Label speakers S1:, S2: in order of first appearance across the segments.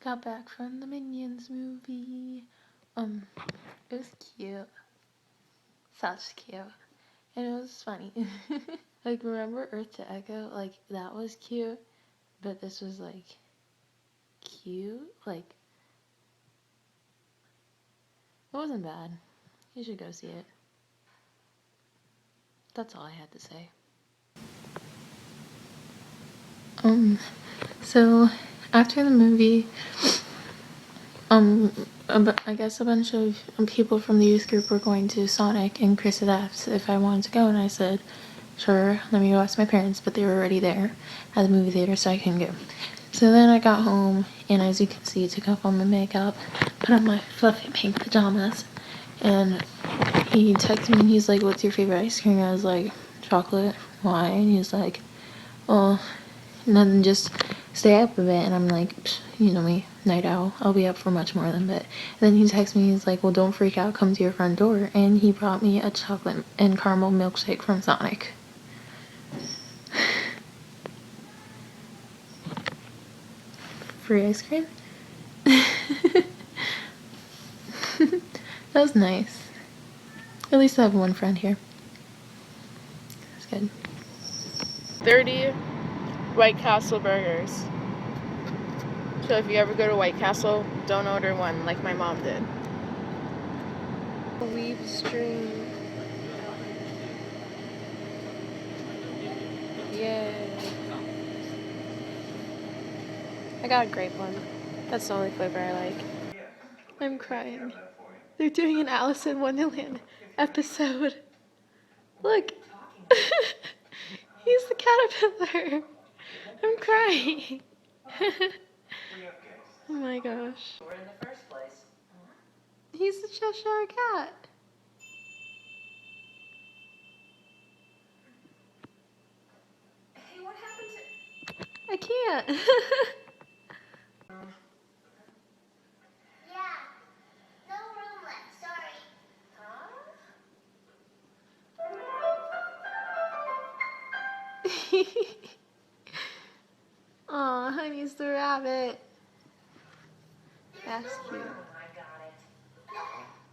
S1: got back from the Minions movie. It was cute. Such cute. And it was funny. Like, remember Earth to Echo? Like, that was cute. But this was, like, cute? Like, it wasn't bad. You should go see it. That's all I had to say. So, after the movie, I guess a bunch of people from the youth group were going to Sonic, and Chris had asked if I wanted to go, and I said, sure, let me go ask my parents, but they were already there at the movie theater, so I couldn't go. So then I got home, and as you can see, took off all my makeup, put on my fluffy pink pajamas, and he texted me, and he's like, what's your favorite ice cream? I was like, chocolate. Why? And he's like, well, and then just stay up a bit, and I'm like, you know me, night owl, I'll be up for much more than a bit. And then he texts me, he's like, well, don't freak out, come to your front door, and he brought me a chocolate and caramel milkshake from Sonic. Free ice cream? That was nice. At least I have one friend here. That's good. 30 White Castle burgers. So if you ever go to White Castle, don't order one like my mom did. Weave string. Yay. I got a grape one. That's the only flavor I like. I'm crying. They're doing an Alice in Wonderland episode. Look. He's the caterpillar. I'm crying. Oh my gosh.
S2: In the first place.
S1: He's the Cheshire Cat.
S2: Hey, what happened to...
S1: I can't.
S3: Yeah, no room left, sorry.
S1: Aw, Honey's the rabbit. That's cute.
S2: I got it.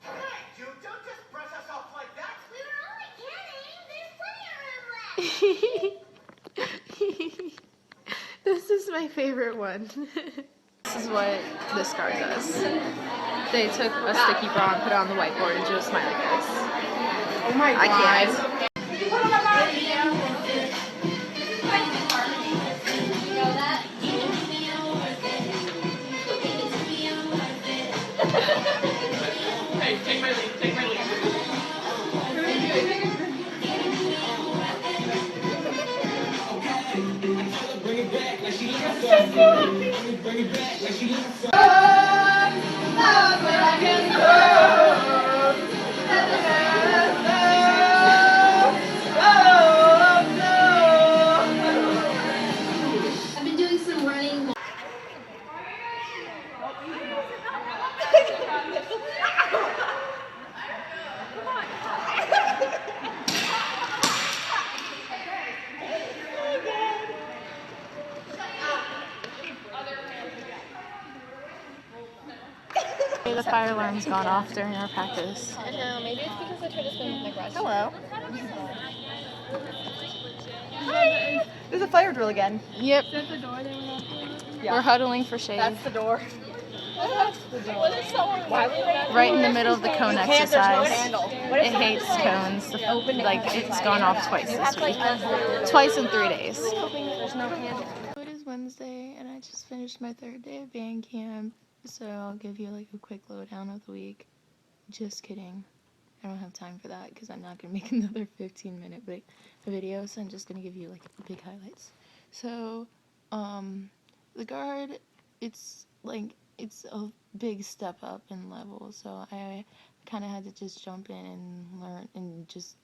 S4: Hey, dude, don't just brush us off like that.
S3: We were only kidding. There's plenty of room left.
S1: This is my favorite one. This is what this card does. They took a sticky bra and put it on the whiteboard and drew a smiley face.
S2: Oh my god.
S1: I can't.
S4: Hey, take my lead, take my lead. Bring it back like she looks so. Bring it back like she looks so.
S3: I've been doing some running.
S1: The fire alarm's gone off during our practice.
S5: I know, maybe it's because I tried to spin with my garage.
S2: Hello. Hi. There's a fire drill again.
S1: Yep.
S5: Is that the door they went out through?
S1: We're huddling for shade.
S2: That's the door.
S5: What is someone
S2: Why would they?
S1: Right in the middle of the cone
S2: Can't, there's no
S1: exercise.
S2: handle.
S1: It hates cones. Like, it's gone off twice this week. Twice in 3 days.
S2: There's no handle.
S1: It is Wednesday, and I just finished my 3rd day of band camp, so I'll give you like a quick lowdown of the week. Just kidding. I don't have time for that because I'm not going to make another 15-minute video, so I'm just going to give you like big highlights. So, the guard, it's a big step up in level, so I kind of had to just jump in and learn and just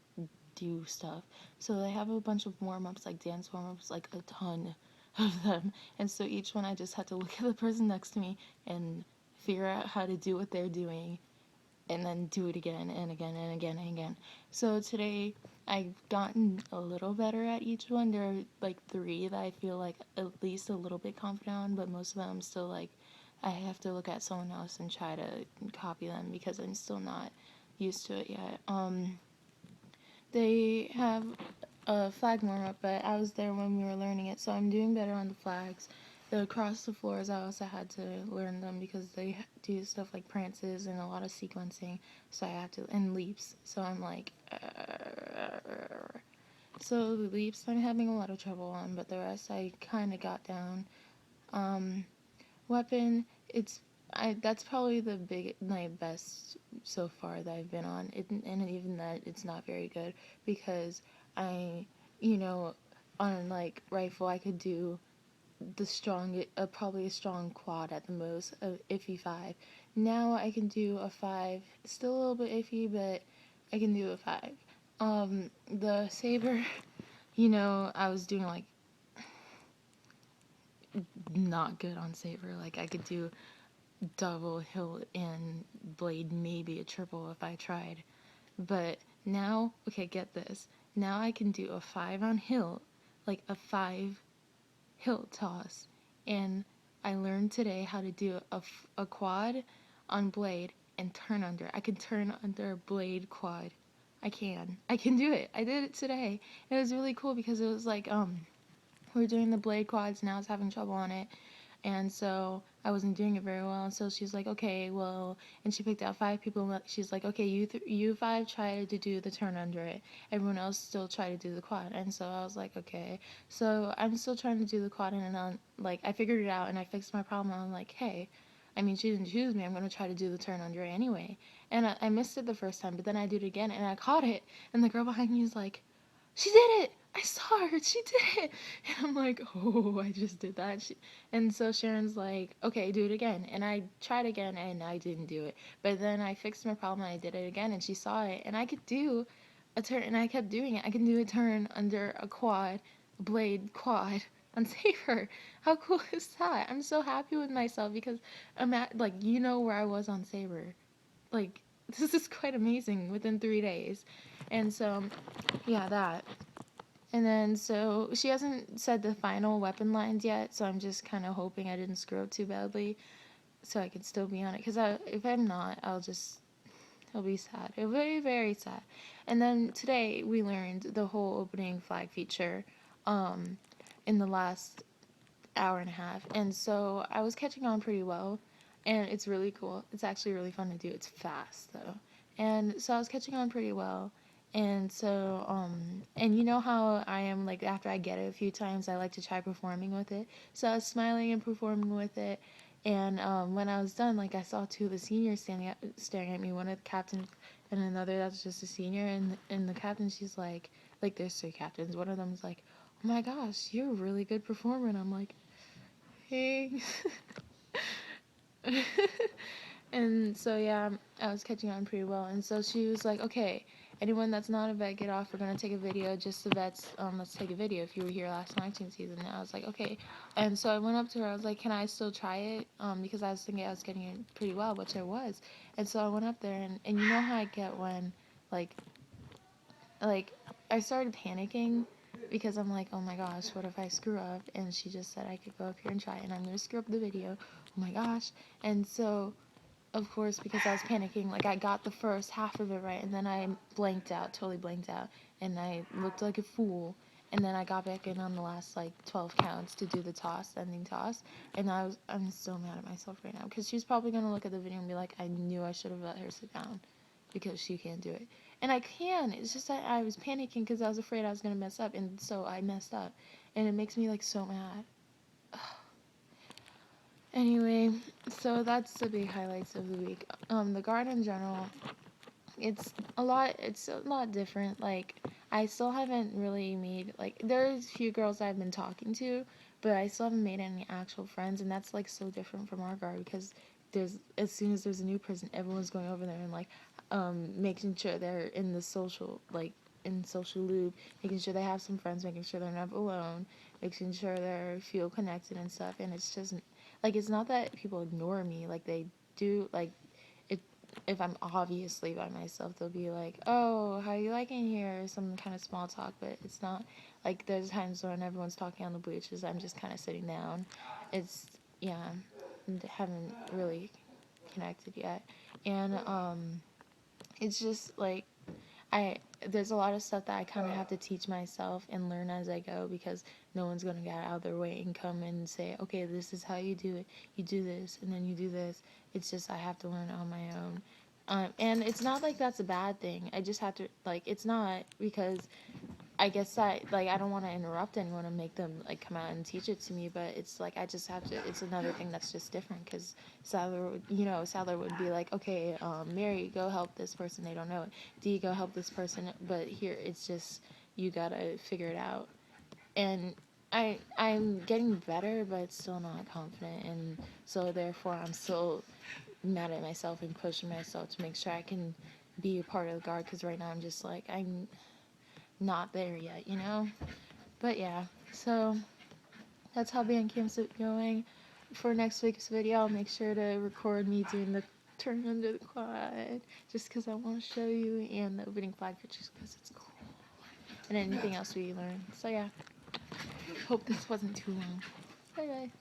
S1: do stuff. So they have a bunch of warm-ups, like dance warm-ups, like a ton of them, and so each one I just had to look at the person next to me and figure out how to do what they're doing and then do it again and again and again and again. So today I've gotten a little better at each one. There are like 3 that I feel like at least a little bit confident on, but most of them I'm still like I have to look at someone else and try to copy them because I'm still not used to it yet. They have a flag warm up, but I was there when we were learning it, so I'm doing better on the flags. The across the floors, I also had to learn them because they do stuff like prances and a lot of sequencing, so I have to, and leaps, so I'm like, so the leaps I'm having a lot of trouble on, but the rest I kind of got down. Weapon, that's probably my best so far that I've been on, and even that, it's not very good, because on like rifle, I could do probably a strong quad at the most, a iffy 5. Now I can do a 5, still a little bit iffy, but I can do a 5. The saber, I was doing like not good on saber. Like I could do double hilt and blade, maybe a triple if I tried. But now, okay, get this. Now I can do a 5 on hilt, like a 5 hilt toss. And I learned today how to do a quad on blade and turn under. I can turn under blade quad. I can do it. I did it today. It was really cool because it was like, we were doing the blade quads and I was having trouble on it. And so I wasn't doing it very well. And so she's like, okay, well, and she picked out 5 people. She's like, okay, you 5 try to do the turn under it. Everyone else still try to do the quad. And so I was like, okay. So I'm still trying to do the quad, and then I figured it out and I fixed my problem. I'm like, hey, I mean, she didn't choose me. I'm going to try to do the turn under it anyway. And I missed it the first time, but then I did it again and I caught it. And the girl behind me is like, she did it! I saw her, she did it! And I'm like, oh, I just did that. And so Sharon's like, okay, do it again. And I tried again and I didn't do it. But then I fixed my problem and I did it again and she saw it. And I could do a turn, and I kept doing it. I can do a turn under a blade quad on Saber. How cool is that? I'm so happy with myself because I'm at, where I was on Saber. Like, this is quite amazing within 3 days. And so, yeah, that. And then, so, she hasn't said the final weapon lines yet, so I'm just kind of hoping I didn't screw up too badly, so I can still be on it, because if I'm not, it'll be sad. It'll be very, very sad. And then, today, we learned the whole opening flag feature, in the last hour and a half, and so, I was catching on pretty well, and it's really cool. It's actually really fun to do. It's fast, though. And so, I was catching on pretty well. And so, and you know how I am, like, after I get it a few times, I like to try performing with it. So I was smiling and performing with it, and when I was done, like, I saw 2 of the seniors staring at me, one of the captains and another that's just a senior, and the captain, she's like, there's 3 captains, one of them's like, oh my gosh, you're a really good performer, and I'm like, hey. And so, yeah, I was catching on pretty well, and so she was like, okay, anyone that's not a vet, get off. We're going to take a video. Just the vets, let's take a video if you were here last 19 season. And I was like, okay. And so I went up to her. I was like, can I still try it? Because I was thinking I was getting it pretty well, which I was. And so I went up there, and you know how I get when, like, I started panicking because I'm like, oh my gosh, what if I screw up? And she just said I could go up here and try it, and I'm going to screw up the video. Oh my gosh. And so, of course, because I was panicking, like, I got the first half of it right, and then I totally blanked out, and I looked like a fool, and then I got back in on the last, 12 counts to do the ending toss, and I'm so mad at myself right now, because she's probably going to look at the video and be like, I knew I should have let her sit down, because she can't do it. And I can, it's just that I was panicking because I was afraid I was going to mess up, and so I messed up, and it makes me, so mad. Anyway, so that's the big highlights of the week. The guard in general, it's a lot different. I still haven't really made, there's a few girls I've been talking to, but I still haven't made any actual friends, and that's, so different from our guard, because as soon as there's a new person, everyone's going over there and, making sure they're in the social loop, making sure they have some friends, making sure they're not alone, making sure they feel connected and stuff, and it's just, it's not that people ignore me, they do, if I'm obviously by myself, they'll be like, oh, how you liking here, some kind of small talk, but it's not, there's times when everyone's talking on the bleachers, I'm just kind of sitting down, yeah, haven't really connected yet. And it's just like there's a lot of stuff that I kind of have to teach myself and learn as I go, because no one's going to get out of their way and come and say, okay, this is how you do it. You do this, and then you do this. It's just I have to learn on my own. And it's not like that's a bad thing. I just have to, like, it's not, because I guess I don't want to interrupt anyone and make them, like, come out and teach it to me, but it's like I just have to, it's another thing that's just different, because Sadler would be like, okay, Mary, go help this person, they don't know it. Dee, go help this person, but here, it's just, you gotta figure it out. And I'm getting better, but still not confident, and so therefore I'm still mad at myself and pushing myself to make sure I can be a part of the guard, because right now I'm just like, I'm not there yet, you know? But yeah, so that's how band camp's going. For next week's video, I'll make sure to record me doing the turn under the quad, just because I want to show you, and the opening flag pictures because it's cool, and anything else we learn. So yeah, hope this wasn't too long. Bye bye.